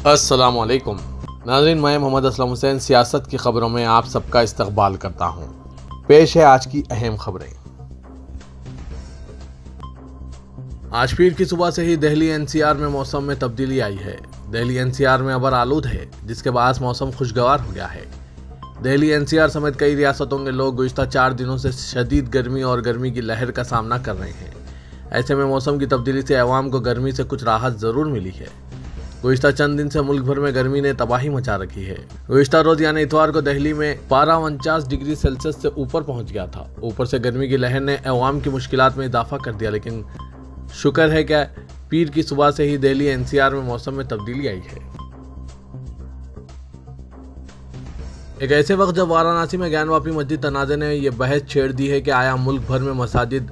السلام علیکم ناظرین، میں محمد اسلم حسین سیاست کی خبروں میں آپ سب کا استقبال کرتا ہوں۔ پیش ہے آج کی اہم خبریں۔ آج پیر کی صبح سے ہی دہلی NCR میں موسم میں تبدیلی آئی ہے۔ دہلی NCR میں ابر آلود ہے، جس کے باعث موسم خوشگوار ہو گیا ہے۔ دہلی NCR سمیت کئی ریاستوں کے لوگ گزشتہ 4 دنوں سے شدید گرمی اور گرمی کی لہر کا سامنا کر رہے ہیں۔ ایسے میں موسم کی تبدیلی سے عوام کو گرمی سے کچھ راحت ضرور ملی ہے۔ گزشتہ چند دن سے ملک بھر میں گرمی نے تباہی مچا رکھی ہے۔ گزشتہ روز یعنی اتوار کو دہلی میں پارہ 49 ڈگری سیلسیس سے اوپر پہنچ گیا تھا۔ اوپر سے گرمی کی لہر نے عوام کی مشکلات میں اضافہ کر دیا، لیکن شکر ہے کہ پیر کی صبح سے ہی دہلی NCR میں موسم میں تبدیلی آئی ہے۔ ایک ایسے وقت جب وارانسی میں گیان واپی مسجد تنازع نے یہ بحث چھیڑ دی ہے کہ آیا ملک بھر میں مساجد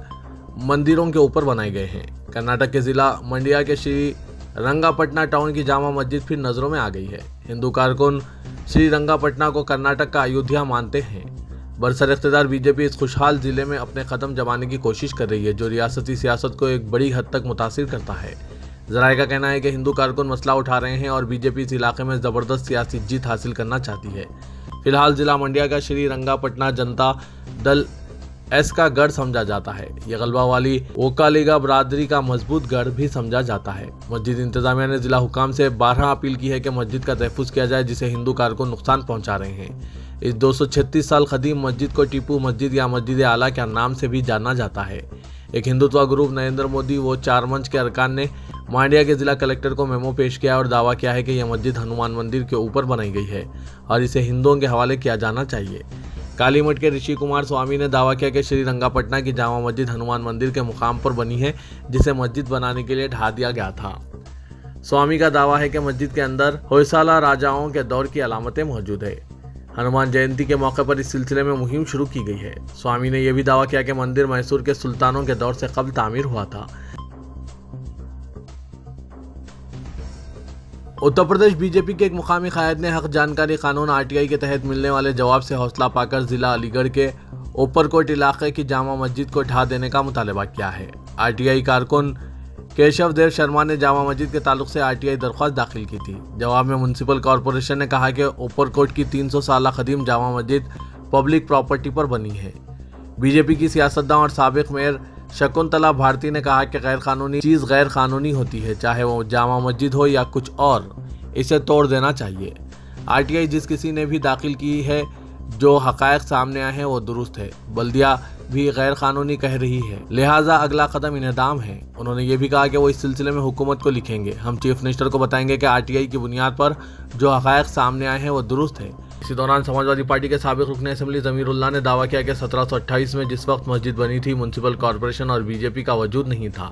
مندروں کے اوپر بنائے گئے ہیں۔ کرناٹک کے ضلع منڈیا کے شری رنگا پٹنا ٹاؤن کی جامع مسجد پھر نظروں میں آ گئی ہے۔ ہندو کارکن شری رنگا پٹنا کو کرناٹک کا ایودھیا مانتے ہیں۔ برسر اقتدار BJP اس خوشحال ضلع میں اپنے قدم جمانے کی کوشش کر رہی ہے، جو ریاستی سیاست کو ایک بڑی حد تک متاثر کرتا ہے۔ ذرائع کا کہنا ہے کہ ہندو کارکن مسئلہ اٹھا رہے ہیں اور BJP اس علاقے میں زبردست سیاسی جیت حاصل کرنا چاہتی ہے۔ فی الحال ضلع منڈیا کا شری رنگا پٹنا جنتا دل ایس کا گڑھ سمجھا جاتا ہے۔ یہ غلبہ والی ووکالیگا برادری کا مضبوط گڑھ بھی سمجھا جاتا ہے۔ مسجد انتظامیہ نے ضلع حکام سے 12 اپیل کی ہے کہ مسجد کا تحفظ کیا جائے، جسے ہندو کارکن نقصان پہنچا رہے ہیں۔ اس 236 سال قدیم مسجد کو ٹیپو مسجد یا مسجد اعلیٰ کے نام سے بھی جانا جاتا ہے۔ ایک ہندوتوا گروپ نریندر مودی و چار منچ کے ارکان نے مانڈیا کے ضلع کلکٹر کو میمو پیش کیا اور دعویٰ کیا ہے کہ یہ مسجد ہنومان مندر کے اوپر بنائی گئی ہے اور اسے ہندوؤں کے حوالے کیا جانا چاہیے۔ کالی مٹھ کے رشی کمار سوامی نے دعویٰ کیا کہ شری رنگا پٹنا کی جامع مسجد ہنومان مندر کے مقام پر بنی ہے، جسے مسجد بنانے کے لیے ڈھا دیا گیا تھا۔ سوامی کا دعویٰ ہے کہ مسجد کے اندر ہوئسالہ راجاؤں کے دور کی علامتیں موجود ہیں۔ ہنومان جینتی کے موقع پر اس سلسلے میں مہم شروع کی گئی ہے۔ سوامی نے یہ بھی دعویٰ کیا کہ مندر میسور کے سلطانوں کے دور سے قبل تعمیر ہوا تھا۔ اتر پردیش BJP کے ایک مقامی قائد نے حق جانکاری قانون RTI کے تحت ملنے والے جواب سے حوصلہ پا کر ضلع علی گڑھ کے اوپر کوٹ علاقے کی جامع مسجد کو ڈھا دینے کا مطالبہ کیا ہے۔ RTI کارکن کیشو دیو شرما نے جامع مسجد کے تعلق سے RTI درخواست داخل کی تھی۔ جواب میں میونسپل کارپوریشن نے کہا کہ اوپر کوٹ کی 300 سالہ قدیم جامع مسجد پبلک پراپرٹی پر بنی ہے۔ BJP کی سیاستداں اور سابق میئر شکنتلا بھارتی نے کہا کہ غیر قانونی چیز غیر قانونی ہوتی ہے، چاہے وہ جامع مسجد ہو یا کچھ اور، اسے توڑ دینا چاہیے۔ RTI جس کسی نے بھی داخل کی ہے، جو حقائق سامنے آئے ہیں وہ درست ہے۔ بلدیہ بھی غیر قانونی کہہ رہی ہے، لہٰذا اگلا قدم انہدام ہے۔ انہوں نے یہ بھی کہا کہ وہ اس سلسلے میں حکومت کو لکھیں گے۔ ہم چیف منسٹر کو بتائیں گے کہ RTI کی بنیاد پر جو حقائق سامنے آئے ہیں وہ درست ہے۔ اسی دوران سماجوادی پارٹی کے سابق رکن اسمبلی ضمیر اللہ نے دعویٰ کیا کہ 1728 میں جس وقت مسجد بنی تھی، میونسپل کارپوریشن اور BJP کا وجود نہیں تھا۔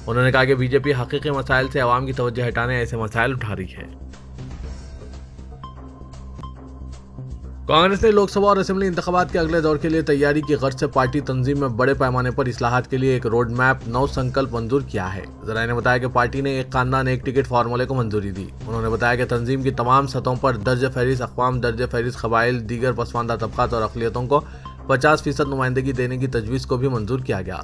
انہوں نے کہا کہ BJP حقیقی مسائل سے عوام کی توجہ ہٹانے ایسے مسائل اٹھا رہی ہے۔ کانگریس نے لوک سبھا اور اسمبلی انتخابات کے اگلے دور کے لیے تیاری کی غرض سے پارٹی تنظیم میں بڑے پیمانے پر اصلاحات کے لیے ایک روڈ میپ نو سنکلپ منظور کیا ہے۔ ذرائع نے بتایا کہ پارٹی نے ایک خاندان ایک ٹکٹ فارمولے کو منظوری دی۔ انہوں نے بتایا کہ تنظیم کی تمام سطحوں پر درج فہرست اقوام، درج فہرست قبائل، دیگر پسماندہ طبقات اور اقلیتوں کو 50% نمائندگی دینے کی تجویز کو بھی منظور کیا گیا۔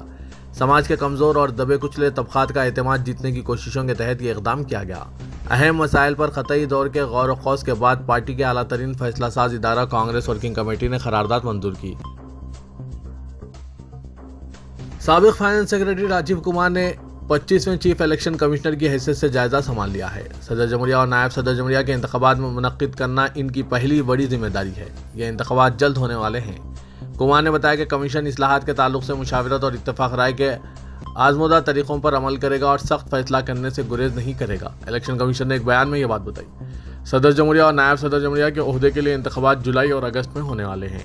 سماج کے کمزور اور دبے کچلے طبقات کا اعتماد جیتنے کی کوششوں کے تحت یہ اقدام کیا گیا۔ اہم مسائل پر قطعی دور کے غور و خوض کے بعد پارٹی کے اعلیٰ ترین فیصلہ ساز ادارہ کانگریس ورکنگ کمیٹی نے قرارداد منظور کی۔ سابق فائنانس سیکرٹری راجیو کمار نے 25ویں چیف الیکشن کمشنر کی حیثیت سے جائزہ سنبھال لیا ہے۔ صدر جمہوریہ اور نائب صدر جمہوریہ کے انتخابات میں منعقد کرنا ان کی پہلی بڑی ذمہ داری ہے۔ یہ انتخابات جلد ہونے والے ہیں۔ کمار نے بتایا کہ کمیشن اصلاحات کے تعلق سے مشاورت اور اتفاق رائے کے آزمودہ طریقوں پر عمل کرے گا اور سخت فیصلہ کرنے سے گریز نہیں کرے گا۔ الیکشن کمیشن نے ایک بیان میں یہ بات بتائی۔ صدر جمہوریہ اور نائب صدر جمہوریہ کے عہدے کے لیے انتخابات جولائی اور اگست میں ہونے والے ہیں۔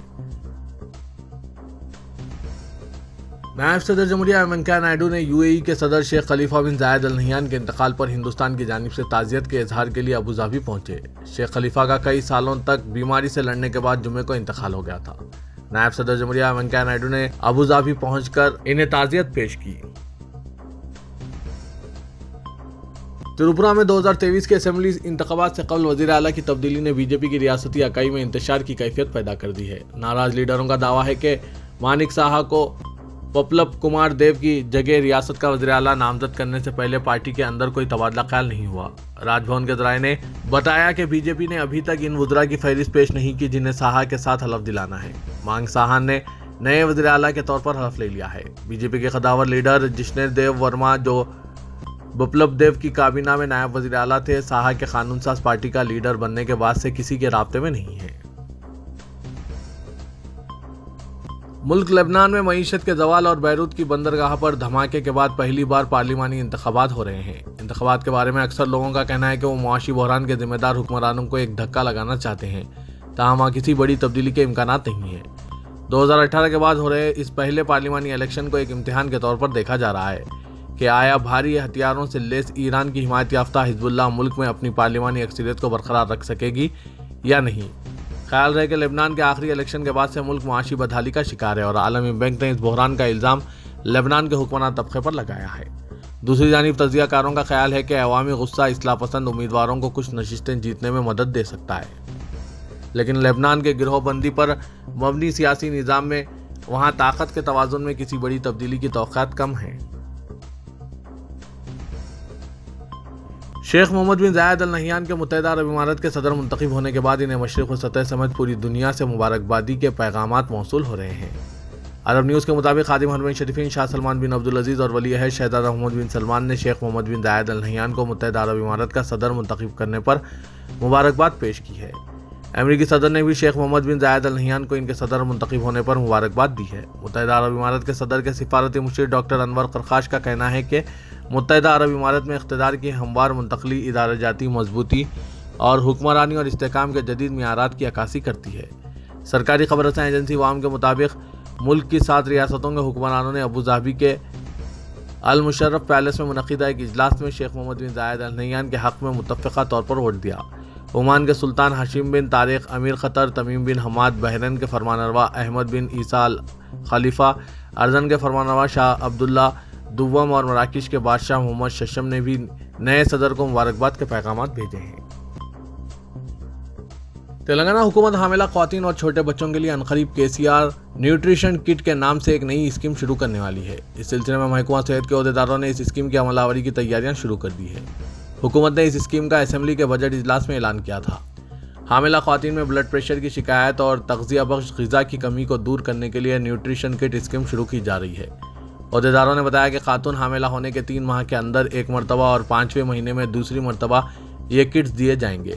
نائب صدر جمہوریہ وینکیا نائیڈو نے UAE کے صدر شیخ خلیفہ بن زاید ال نہیان کے انتقال پر ہندوستان کی جانب سے تعزیت کے اظہار کے لیے ابوظہبی پہنچے۔ شیخ خلیفہ کا کئی سالوں تک بیماری سے لڑنے کے بعد جمعے کو انتقال ہو گیا تھا۔ نائب صدر جمہوریہ وینکیا نائیڈو نے ابوظہبی پہنچ کر انہیں تعزیت پیش کی۔ تریپورہ میں 2023 کے اسمبلی انتخابات سے قبل وزیر اعلیٰ کی تبدیلی نے BJP کی ریاستی اکائی میں انتشار کی کیفیت پیدا کر دی ہے۔ ناراض لیڈروں کا دعویٰ ہے کہ مانک ساہا کو پپلب کمار دیو کی جگہ ریاست کا وزیر اعلیٰ نامزد کرنے سے پہلے پارٹی کے اندر کوئی تبادلہ خیال نہیں ہوا۔ راج بھون کے ذرائع نے بتایا کہ بی جے پی نے ابھی تک ان وزراء کی فہرست پیش نہیں کی جنہیں ساہا کے ساتھ حلف دلانا ہے۔ مانگ ساہا نے نئے وزیر اعلیٰ کے طور پر حلف لے لیا ہے۔ بی جے پی کے قداور لیڈر جشنیر دیو ورما جو بپلب دیو کی کابینہ میں نائب وزیر اعلیٰ تھے، ساہا کے قانون ساز پارٹی کا لیڈر بننے کے بعد سے کسی کے رابطے میں نہیں ہیں۔ ملک لبنان میں معیشت کے زوال اور بیروت کی بندرگاہ پر دھماکے کے بعد پہلی بار پارلیمانی انتخابات ہو رہے ہیں۔ انتخابات کے بارے میں اکثر لوگوں کا کہنا ہے کہ وہ معاشی بحران کے ذمہ دار حکمرانوں کو ایک دھکا لگانا چاہتے ہیں، تاہم وہاں کسی بڑی تبدیلی کے امکانات نہیں ہیں۔ 2018 کے بعد ہو رہے اس پہلے پارلیمانی الیکشن کو ایک امتحان کے طور پر دیکھا جا رہا ہے کہ آیا بھاری ہتھیاروں سے لیس ایران کی حمایت یافتہ حزب اللہ ملک میں اپنی پارلیمانی اکثریت کو برقرار رکھ سکے گی یا نہیں۔ خیال رہے کہ لبنان کے آخری الیکشن کے بعد سے ملک معاشی بدحالی کا شکار ہے اور عالمی بینک نے اس بحران کا الزام لبنان کے حکمران طبقے پر لگایا ہے۔ دوسری جانب تجزیہ کاروں کا خیال ہے کہ عوامی غصہ اصلاح پسند امیدواروں کو کچھ نشستیں جیتنے میں مدد دے سکتا ہے، لیکن لبنان کے گروہ بندی پر مبنی سیاسی نظام میں وہاں طاقت کے توازن میں کسی بڑی تبدیلی کی توقعات کم ہیں۔ شیخ محمد بن زاید ال نہیان کے متحدہ عرب امارات کے صدر منتخب ہونے کے بعد انہیں مشرق وسطی سمیت پوری دنیا سے مبارکبادی کے پیغامات موصول ہو رہے ہیں۔ عرب نیوز کے مطابق خادم حرمین شریفین شاہ سلمان بن عبدالعزیز اور ولی عہد شہزادہ محمد بن سلمان نے شیخ محمد بن زاید ال نہیان کو متحدہ عرب امارات کا صدر منتخب کرنے پر مبارکباد پیش کی ہے۔ امریکی صدر نے بھی شیخ محمد بن زاید ال نہیان کو ان کے صدر منتخب ہونے پر مبارکباد دی ہے۔ متحدہ عرب امارات کے صدر کے سفارتی مشیر ڈاکٹر انور قرقاش کا کہنا ہے کہ متحدہ عرب امارات میں اقتدار کی ہموار منتقلی ادارہ جاتی مضبوطی اور حکمرانی اور استحکام کے جدید معیارات کی عکاسی کرتی ہے۔ سرکاری خبر رساں ایجنسی وام کے مطابق ملک کی 7 ریاستوں کے حکمرانوں نے ابوظہبی کے المشرف پیلس میں منعقدہ ایک اجلاس میں شیخ محمد بن زاید ال نہیان کے حق میں متفقہ طور پر ووٹ دیا۔ عمان کے سلطان ہاشم بن طارق، امیر قطر تمیم بن حماد، بحرین کے فرمانروا احمد بن عیسیٰ ال خلیفہ، اردن کے فرمانروا شاہ عبداللہ دوم اور مراکش کے بادشاہ محمد ششم نے بھی نئے صدر کو مبارکباد کے پیغامات بھیجے ہیں۔ تلنگانہ حکومت حاملہ خواتین اور چھوٹے بچوں کے لیے عنقریب KCR نیوٹریشن کٹ کے نام سے ایک نئی اسکیم شروع کرنے والی ہے۔ اس سلسلے میں محکمہ صحت کے عہدیداروں نے اس اسکیم کی عمل آوری کی تیاریاں شروع کر دی ہے۔ حکومت نے اس اسکیم کا اسمبلی کے بجٹ اجلاس میں اعلان کیا تھا۔ حاملہ خواتین میں بلڈ پریشر کی شکایت اور تغذیہ بخش غذا کی کمی کو دور کرنے کے لیے نیوٹریشن کٹ اسکیم شروع کی جا رہی ہے۔ عہدیداروں نے بتایا کہ خاتون حاملہ ہونے کے 3 ماہ کے اندر ایک مرتبہ اور 5ویں مہینے میں دوسری مرتبہ یہ کٹس دیے جائیں گے۔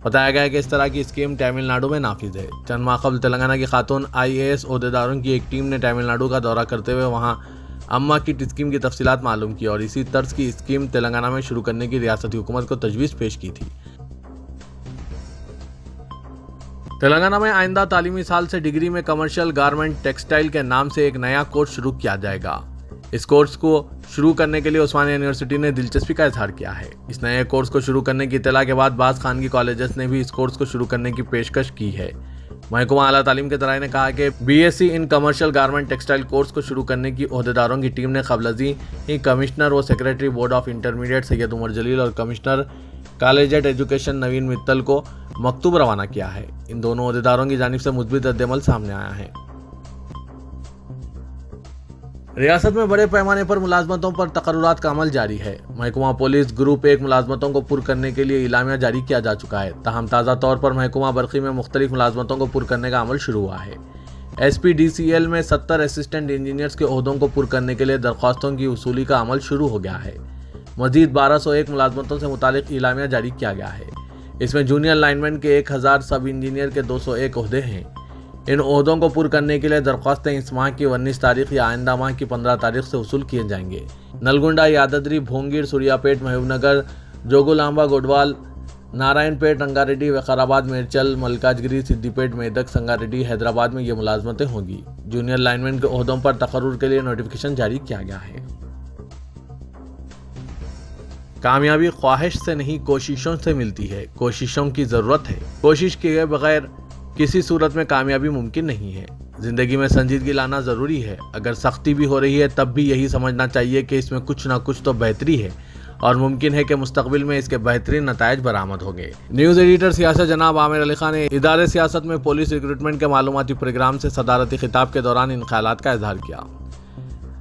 بتایا گیا کہ اس طرح کی اسکیم تمل ناڈو میں نافذ ہے۔ چند ماہ قبل تلنگانہ کی خاتون IAS عہدیداروں کی ایک ٹیم نے تمل ناڈو کا دورہ کرتے ہوئے وہاں اماں کٹ اسکیم کی تفصیلات معلوم کی اور اسی طرز کی اسکیم تلنگانہ میں شروع کرنے کی ریاستی حکومت کو تجویز پیش کی تھی۔ تلنگانہ میں آئندہ تعلیمی سال سے ڈگری میں کمرشل گارمنٹ ٹیکسٹائل کے نام سے ایک نیا کورس شروع کیا جائے گا۔ اس کورس کو شروع کرنے کے لیے عثمانیہ یونیورسٹی نے دلچسپی کا اظہار کیا ہے۔ اس نئے کورس کو شروع کرنے کی اطلاع کے بعد بعض خانگی کالجز نے بھی اس کورس کو شروع کرنے کی پیشکش کی ہے۔ محکمہ اعلیٰ تعلیم کے ذرائع نے کہا کہ BSc ان کمرشل گارمنٹ ٹیکسٹائل کورس کو شروع کرنے کی عہدیداروں کی ٹیم نے قبل ازیں ہی کمشنر و سیکریٹری بورڈ آف انٹرمیڈیٹ سید عمر جلیل اور کمشنر کالجیٹ ایجوکیشن نوین متل کو مکتوب روانہ کیا ہے۔ ان دونوں عہدیداروں کی جانب سے مثبت رد عمل سامنے آیا ہے۔ ریاست میں بڑے پیمانے پر ملازمتوں پر تقررات کا عمل جاری ہے۔ محکمہ پولیس گروپ 1 ملازمتوں کو پر کرنے کے لیے اعلامیہ جاری کیا جا چکا ہے، تاہم تازہ طور پر محکمہ برقی میں مختلف ملازمتوں کو پر کرنے کا عمل شروع ہوا ہے۔ SPDCL میں 70 اسسٹنٹ انجینئرز کے عہدوں کو پر کرنے کے لیے درخواستوں کی وصولی کا عمل شروع ہو گیا ہے۔ مزید 1201 ملازمتوں سے متعلق اعلامیہ جاری کیا گیا ہے۔ اس میں جونیئر لائنمین کے 1000 سب انجینئر کے 201 عہدے ہیں۔ ان عہدوں کو پر کرنے کے لیے درخواستیں اس ماہ کی 19 تاریخ یا آئندہ ماہ کی 15 تاریخ سے وصول کیے جائیں گے۔ نلگنڈا، یاددری، بھونگیر، سوریا پیٹ، محبوب نگر، جوگولامبا، گوڈوال، نارائن پیٹ، رنگاریڈی، وقارآباد، میرچل، ملکاج گری، سدی پیٹ، میدک، سنگاریڈی، حیدرآباد میں یہ ملازمتیں ہوں گی۔ جونیئر لائنمین کے عہدوں پر تقرر کے لیے نوٹیفکیشن جاری کیا گیا ہے۔ کامیابی خواہش سے نہیں کوششوں سے ملتی ہے، کوششوں کی ضرورت ہے۔ کوشش کیے بغیر کسی صورت میں کامیابی ممکن نہیں ہے۔ زندگی میں سنجیدگی لانا ضروری ہے۔ اگر سختی بھی ہو رہی ہے تب بھی یہی سمجھنا چاہیے کہ اس میں کچھ نہ کچھ تو بہتری ہے اور ممکن ہے کہ مستقبل میں اس کے بہترین نتائج برآمد ہوں گے۔ نیوز ایڈیٹر سیاست جناب عامر علی خان نے ادارے سیاست میں پولیس ریکروٹمنٹ کے معلوماتی پروگرام سے صدارتی خطاب کے دوران ان خیالات کا اظہار کیا۔